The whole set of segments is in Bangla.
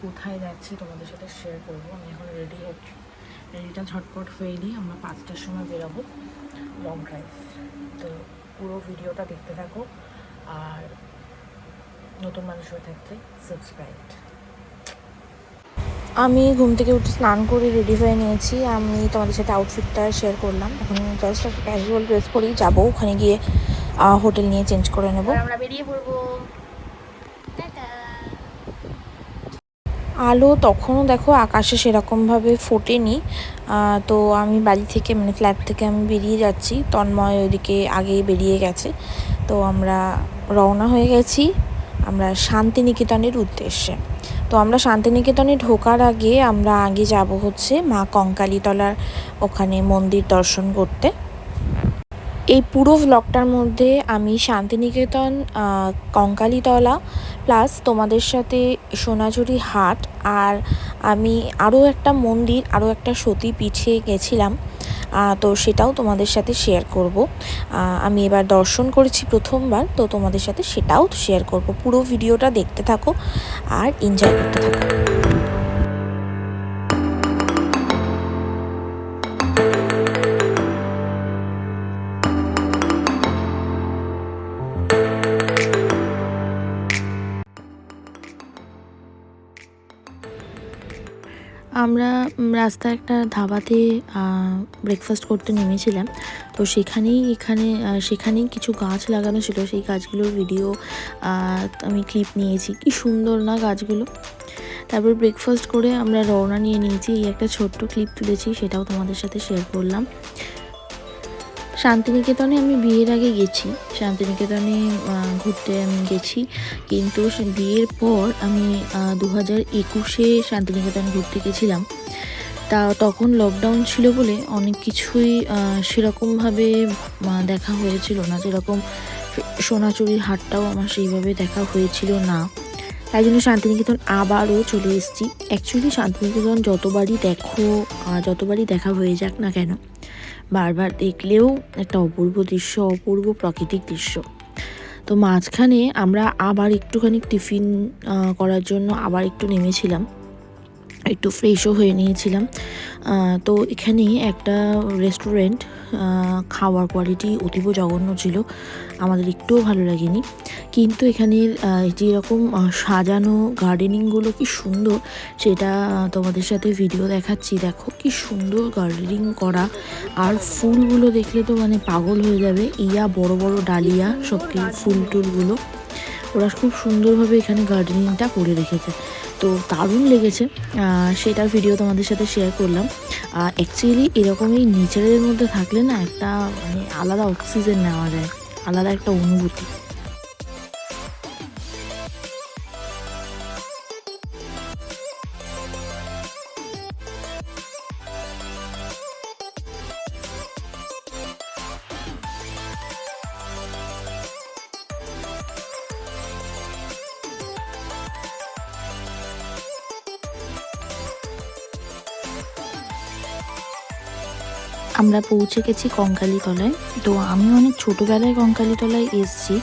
কোথায় যাচ্ছি তোমাদের সাথে শেয়ার করবো। আমি এখন রেডি হচ্ছি, রেডিটা ঝটপট হয়ে নিই, আমরা 5টার সময় বেরোবো লং ড্রাইভ। তো পুরো ভিডিওটা দেখতে থাকো, আর নতুন মানুষ হয়ে থাকতে সাবস্ক্রাইব। আমি ঘুম থেকে উঠে স্নান করে রেডি হয়ে নিয়েছি। আমি তোমাদের সাথে আউটফিটটা শেয়ার করলাম। এখন জাস্ট একটা ক্যাজুয়াল ড্রেস পরেই যাবো, ওখানে গিয়ে হোটেল নিয়ে চেঞ্জ করে নেবো। আমরা বেরিয়ে পড়বো। আলো তখনও দেখো আকাশে সেরকমভাবে ফোটেনি। তো আমি বাড়ি থেকে মানে ফ্ল্যাট থেকে আমি বেরিয়ে যাচ্ছি, তন্ময় ওইদিকে আগেই বেরিয়ে গেছে। তো আমরা রওনা হয়ে গেছি আমরা শান্তিনিকেতনের উদ্দেশ্যে। তো আমরা শান্তিনিকেতনে ঢোকার আগে আমরা আগে যাব হচ্ছে মা কঙ্কালীতলার ওখানে মন্দির দর্শন করতে। এই পুরো ভ্লগটার মধ্যে আমি শান্তিনিকেতন, কঙ্কালীতলা প্লাস তোমাদের সাথে সোনাঝুরি হাট, আর আমি আরও একটা মন্দির, আরও একটা সতীপীঠে গেছিলাম, তো সেটাও তোমাদের সাথে শেয়ার করব। আমি এবার দর্শন করেছি প্রথমবার, তো তোমাদের সাথে সেটাও শেয়ার করব। পুরো ভিডিওটা দেখতে থাকো আর এনজয় করতে থাকো। আমরা রাস্তায় একটা ধাবাতে ব্রেকফাস্ট করতে নেমেছিলাম। তো সেখানেই কিছু গাছ লাগানো ছিল, সেই গাছগুলোর ভিডিও আমি ক্লিপ নিয়েছি। কি সুন্দর না গাছগুলো। তারপর ব্রেকফাস্ট করে আমরা রওনা নিয়েছি। এই একটা ছোট্ট ক্লিপ তুলেছি, সেটাও তোমাদের সাথে শেয়ার করলাম। শান্তিনিকেতনে আমি বিয়ের আগে গেছি, শান্তিনিকেতনে ঘুরতে আমি গেছি, কিন্তু বিয়ের পর আমি 2021-এ শান্তিনিকেতন ঘুরতে গেছিলাম। তখন লকডাউন ছিল বলে অনেক কিছুই সেরকমভাবে দেখা হয়েছিল না, যেরকম সোনাচুরির হাটটাও আমার সেইভাবে দেখা হয়েছিল না। তাই জন্য শান্তিনিকেতন আবারও চলে এসেছি। অ্যাকচুয়ালি শান্তিনিকেতন যতবারই দেখা হয়ে যাক না কেন, বারবার দেখলেও একটা অপূর্ব দৃশ্য, অপূর্ব প্রাকৃতিক দৃশ্য। তো মাঝখানে আমরা আবার একটুখানি টিফিন করার জন্য আবার একটু নেমেছিলাম, একটু ফ্রেশও হয়ে নিয়েছিলাম। তো এখানে একটা রেস্টুরেন্ট, খাওয়ার কোয়ালিটি অতীব জঘন্য ছিল, আমাদের একটুও ভালো লাগেনি। কিন্তু এখানের যেরকম সাজানো গার্ডেনিংগুলো কি সুন্দর, সেটা তোমাদের সাথে ভিডিও দেখাচ্ছি। দেখো কি সুন্দর গার্ডেনিং করা, আর ফুলগুলো দেখলে তো মানে পাগল হয়ে যাবে। বড় বড় ডালিয়া সব ফুল টুলগুলো ওরা খুব সুন্দরভাবে এখানে গার্ডেনিংটা করে রেখেছে। তো দারুণ লেগেছে, সেটার ভিডিও তোমাদের সাথে শেয়ার করলাম। অ্যাকচুয়ালি এরকমই নেচারের মধ্যে থাকলে না একটা মানে আলাদা অক্সিজেন নেওয়া যায়, আলাদা একটা অনুভূতি। আমরা পৌঁছে গেছি কঙ্কালীতলায়। তো আমি অনেক ছোটোবেলায় কঙ্কালীতলায় এসেছি,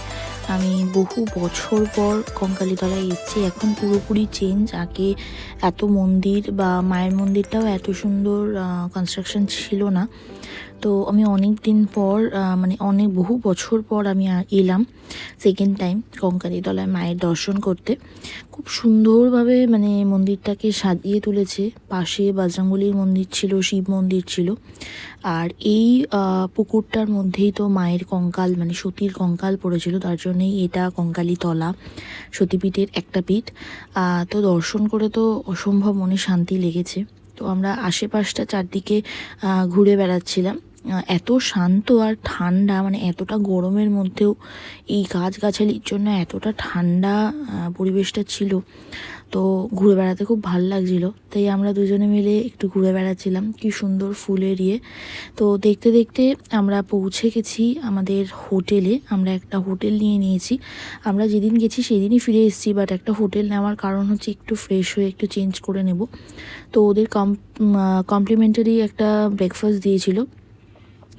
আমি বহু বছর পর কঙ্কালীতলায় এসেছি। এখন পুরোপুরি চেঞ্জ। আগে এত মন্দির বা মায়ের মন্দিরটাও এত সুন্দর কনস্ট্রাকশন ছিল না। তো আমি অনেক দিন পর মানে বহু বছর পর আমি এলাম সেকেন্ড টাইম কঙ্কালীতলায় মায়ের দর্শন করতে। খুব সুন্দরভাবে মানে মন্দিরটাকে সাজিয়ে তুলেছে। পাশে বজরংবলীর মন্দির ছিল, শিব মন্দির ছিল, আর এই পুকুরটার মধ্যেই তো মায়ের কঙ্কাল মানে সতীর কঙ্কাল পড়েছিল, তার জন্যই এটা কঙ্কালীতলা, সতীপীঠের একটা পীঠ। তো দর্শন করে তো অসম্ভব মনে শান্তি লেগেছে। তো আমরা আশেপাশটা চারদিকে ঘুরে বেড়াচ্ছিলাম। এত শান্ত আর ঠান্ডা, মানে এতটা গরমের মধ্যেও এই গাছগাছালির জন্য এতটা ঠান্ডা পরিবেশটা ছিল। তো ঘুরে বেড়াতে খুব ভালো লাগছিলো, তাই আমরা দুজনে মিলে একটু ঘুরে বেড়াচ্ছিলাম। কি সুন্দর ফুলের তো দেখতে দেখতে আমরা পৌঁছে গেছি আমাদের হোটেলে। আমরা একটা হোটেল নিয়েছি। আমরা যেদিন গেছি সেদিনই ফিরে এসেছি, বাট একটা হোটেল নেওয়ার কারণ হচ্ছে একটু ফ্রেশ হয়ে একটু চেঞ্জ করে নেব। তো ওদের কমপ্লিমেন্টারি একটা ব্রেকফাস্ট দিয়েছিল,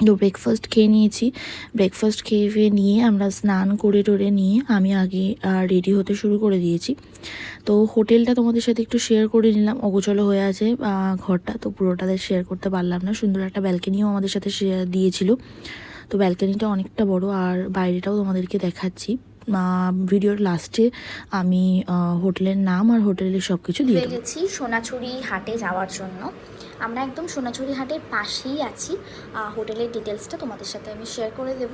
তো ব্রেকফাস্ট খেয়ে নিয়েছি। ব্রেকফাস্ট খেয়ে নিয়ে আমরা স্নান করে টোরে নিয়ে আমি আগে রেডি হতে শুরু করে দিয়েছি। তো হোটেলটা তোমাদের সাথে একটু শেয়ার করে নিলাম। অগোছালো হয়ে আছে ঘরটা, তো পুরোটাদের শেয়ার করতে পারলাম না। সুন্দর একটা ব্যালকনিও আমাদের সাথে শেয়ার দিয়েছিল। তো ব্যালকনিটা অনেকটা বড়, আর বাইরেটাও তোমাদেরকে দেখাচ্ছি। ভিডিওর লাস্টে আমি হোটেলের নাম আর হোটেলের সব কিছু দিয়ে দেবো। গেছি সোনাঝুরি হাটে যাওয়ার জন্য। আমরা একদম সোনাঝুরি হাটের পাশেই আছি। হোটেলের ডিটেলসটা তোমাদের সাথে আমি শেয়ার করে দেব।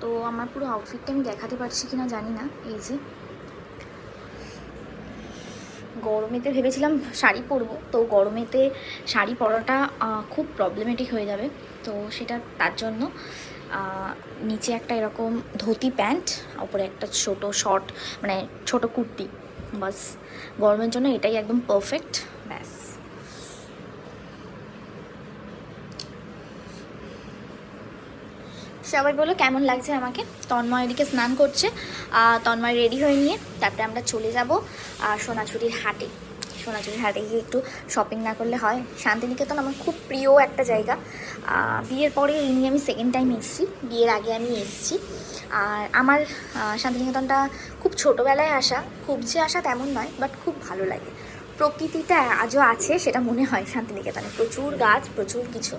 তো আমার পুরো আউটফিটটা আমি দেখাতে পারছি কিনা জানি না। এই যে গরমেতে ভেবেছিলাম শাড়ি পরবো, তো গরমেতে শাড়ি পরাটা খুব প্রবলেমেটিক হয়ে যাবে। তো সেটা তার জন্য নিচে একটা এরকম ধুতি প্যান্ট, ওপরে একটা ছোট শর্ট মানে ছোট কুর্তি, বাস গরমের জন্য এটাই একদম পারফেক্ট। ব্যাস সবাই বলো কেমন লাগছে আমাকে। তন্ময় এদিকে স্নান করছে, তন্ময় রেডি হয়ে নিয়ে তারপরে আমরা চলে যাব সোনাঝুরির হাটে। সোনাঝুরির হাটে গিয়ে একটু শপিং না করলে হয়। শান্তিনিকেতন আমার খুব প্রিয় একটা জায়গা। বিয়ের পরে এই নিয়ে আমি সেকেন্ড টাইম এসেছি, বিয়ের আগে আমি এসেছি। আর আমার শান্তিনিকেতনটা খুব ছোটোবেলায় আসা, খুব যে আসা তেমন নয়, বাট খুব ভালো লাগে। প্রকৃতিটা আজও আছে সেটা মনে হয় শান্তিনিকেতনে, প্রচুর গাছ, প্রচুর কিছু,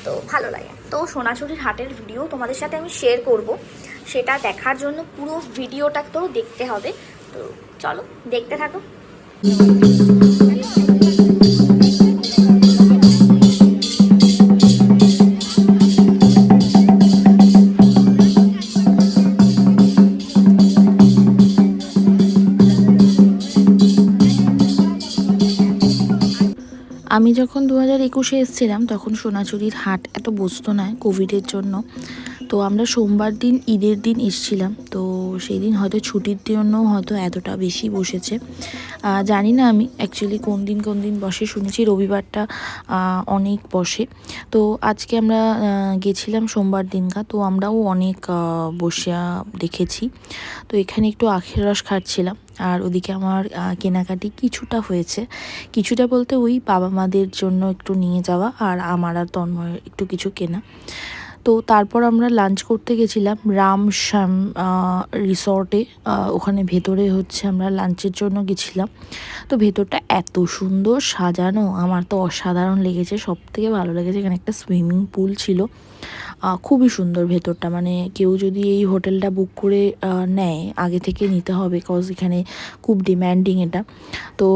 তো ভালো লাগে। তো সোনাঝুরির হাটের ভিডিও তোমাদের সাথে আমি শেয়ার করব, সেটা দেখার জন্য পুরো ভিডিওটা তো দেখতে হবে। তো চলো দেখতে থাকো। আমি যখন 2021-এ এসেছিলাম তখন সোনাঝুরির হাট এত বসতো না কোভিডের জন্য। তো আমরা সোমবার দিন, ঈদের দিন এসেছিলাম, তো সেই দিন হয়তো ছুটির জন্য হয়তো এতটা বেশি বসেছে। জানি না আমি অ্যাকচুয়ালি কোন দিন বসে, শুনেছি রবিবারটা অনেক বসে। তো আজকে আমরা গেছিলাম সোমবার দিনকা, তো আমরাও অনেক বসে দেখেছি। তো এখানে একটু আখের রস খাচ্ছিলাম, আর ওদিকে আমার কেনাকাটি কিছুটা হয়েছে। কিছুটা বলতে ওই বাবা মাদের জন্য একটু নিয়ে যাওয়া, আর আমার আর তন্ময়ের একটু কিছু কেনা। তো তারপর আমরা লাঞ্চ করতে গেছিলাম রামশ্যাম রিসর্টে। ওখানে ভেতরে হচ্ছে আমরা লাঞ্চের জন্য গেছিলাম। তো ভেতরটা এত সুন্দর সাজানো, আমার তো অসাধারণ লেগেছে। সব থেকে ভালো লেগেছে এখানে একটা সুইমিং পুল ছিল, খুবই সুন্দর ভেতরটা। মানে কেউ যদি এই হোটেলটা বুক করে নেয়, আগে থেকে নিতে হবে, কজ এখানে খুব ডিম্যান্ডিং এটা। তো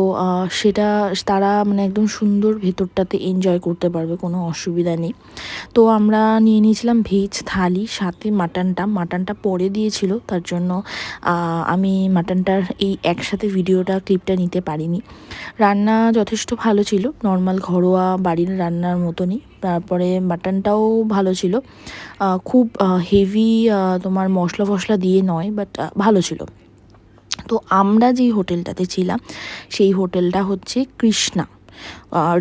সেটা তারা মানে একদম সুন্দর ভেতরটাতে এনজয় করতে পারবে, কোনো অসুবিধা নেই। তো আমরা নিয়ে নিয়েছিলাম ভেজ থালি, সাথে মাটনটা পরে দিয়েছিল, তার জন্য আমি মাটনটার এই একসাথে ক্লিপটা নিতে পারিনি। রান্না যথেষ্ট ভালো ছিল, নর্মাল ঘরোয়া বাড়ির রান্নার মতনই। তারপরে মাটনটাও ভালো ছিল, খুব হেভি তোমার মশলা ফশলা দিয়ে নয়, বাট ভালো ছিল। তো আমরা যেই হোটেলটাতে ছিলাম সেই হোটেলটা হচ্ছে কৃষ্ণা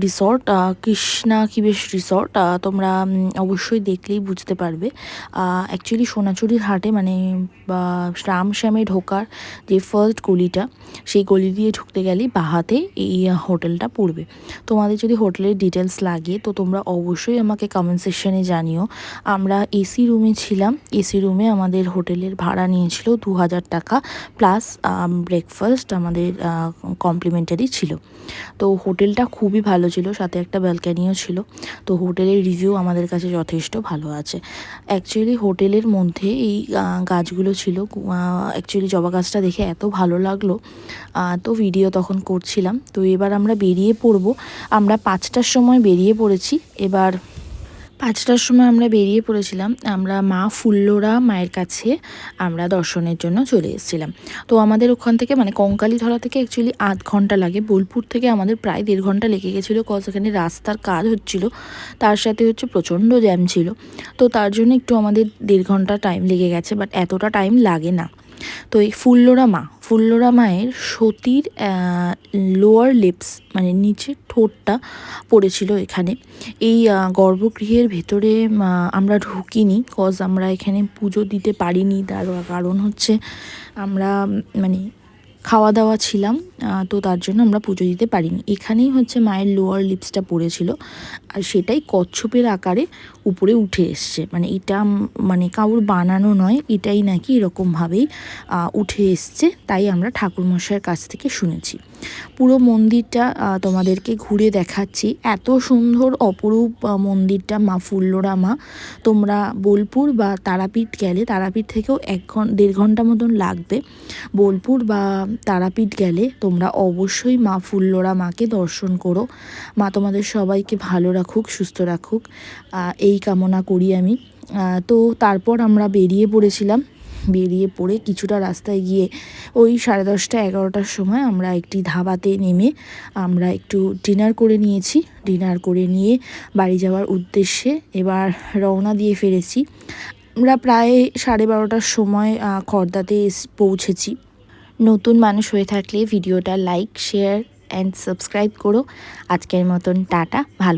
রিসর্ট। কৃষ্ণা কি বেশ রিসর্ট, তোমরা অবশ্যই দেখলেই বুঝতে পারবে। অ্যাকচুয়ালি সোনাঝুরির হাটে মানে রামশ্যামে ঢোকার যে ফার্স্ট গলিটা, সেই গলি দিয়ে ঢুকতে গেলেই বাহাতে এই হোটেলটা পড়বে। তোমাদের যদি হোটেলের ডিটেলস লাগে তো তোমরা অবশ্যই আমাকে কমেন্ট সেকশনে জানিও। আমরা এসি রুমে ছিলাম, এসি রুমে আমাদের হোটেলের ভাড়া নিয়েছিল 2000 টাকা, প্লাস ব্রেকফাস্ট আমাদের কমপ্লিমেন্টারি ছিল। তো হোটেলটা খুবই ভালো ছিল, সাথে একটা ব্যালকানিও ছিল। তো হোটেলের রিভিউ আমাদের কাছে যথেষ্ট ভালো আছে। অ্যাকচুয়ালি হোটেলের মধ্যে এই গাছগুলো ছিল, অ্যাকচুয়ালি জবা গাছটা দেখে এত ভালো লাগলো, তো ভিডিও তখন করছিলাম। তো এবার আমরা বেরিয়ে পড়বো। আমরা 5টার সময় বেরিয়ে পড়েছি। এবার 5টার সময় আমরা বেরিয়ে পড়েছিলাম, আমরা মা ফুল্লরা মায়ের কাছে আমরা দর্শনের জন্য চলে এসেছিলাম। তো আমাদের ওখান থেকে মানে কঙ্কালীধরা থেকে অ্যাকচুয়ালি 8 ঘন্টা লাগে, বোলপুর থেকে আমাদের প্রায় 1.5 ঘন্টা লেগে গেছিলো, কজ এখানে রাস্তার কাজ হচ্ছিল, তার সাথে হচ্ছে প্রচণ্ড জ্যাম ছিল। তো তার জন্য একটু আমাদের 1.5 ঘন্টা টাইম লেগে গেছে, বাট এতটা টাইম লাগে না। তো এই ফুল্লরা মায়ের সতীর লোয়ার লিপস মানে নিচের ঠোঁটটা পড়েছিল এখানে। এই গর্ভগৃহের ভেতরে আমরা ঢুকিনি, কজ আমরা এখানে পুজো দিতে পারিনি। তার কারণ হচ্ছে আমরা মানে খাওয়া দাওয়া ছিলাম, তো তার জন্য আমরা পুজো দিতে পারিনি। এখানেই হচ্ছে মায়ের লোয়ার লিপসটা পড়েছিল, আর সেটাই কচ্ছপের আকারে উপরে উঠে এসছে। মানে এটা মানে কাউর বানানো নয়, এটাই নাকি এরকমভাবেই উঠে এসছে, তাই আমরা ঠাকুরমশাইয়ের কাছ থেকে শুনেছি। পুরো মন্দিরটা তোমাদেরকে ঘুরে দেখাচ্ছি। এত সুন্দর অপরূপ মন্দিরটা, মা ফুল্লরা মা। তোমরা বোলপুর বা তারাপীঠ গেলে, তারাপীঠ থেকেও 1-1.5 ঘন্টা মতন লাগবে। বোলপুর বা তারাপীঠ গেলে তোমরা অবশ্যই মা ফুল্লরা মাকে দর্শন করো। মা তোমাদের সবাইকে ভালো রাখুক, সুস্থ রাখুক, এই কামনা করি আমি। তো তারপর আমরা বেরিয়ে পড়েছিলাম। বেরিয়ে পড়ে কিছুটা রাস্তায় গিয়ে ওই 10:30-11টার সময় আমরা একটি ধাবাতে নেমে আমরা একটু ডিনার করে নিয়েছি। ডিনার করে নিয়ে বাড়ি যাওয়ার উদ্দেশ্যে এবার রওনা দিয়ে ফেলেছি। আমরা প্রায় 12:30টার সময় খড়দাতে পৌঁছেছি। নতুন মানুষ হয়ে থাকলে ভিডিওটা লাইক, শেয়ার অ্যান্ড সাবস্ক্রাইব করো। আজকের মতন টাটা, ভালো।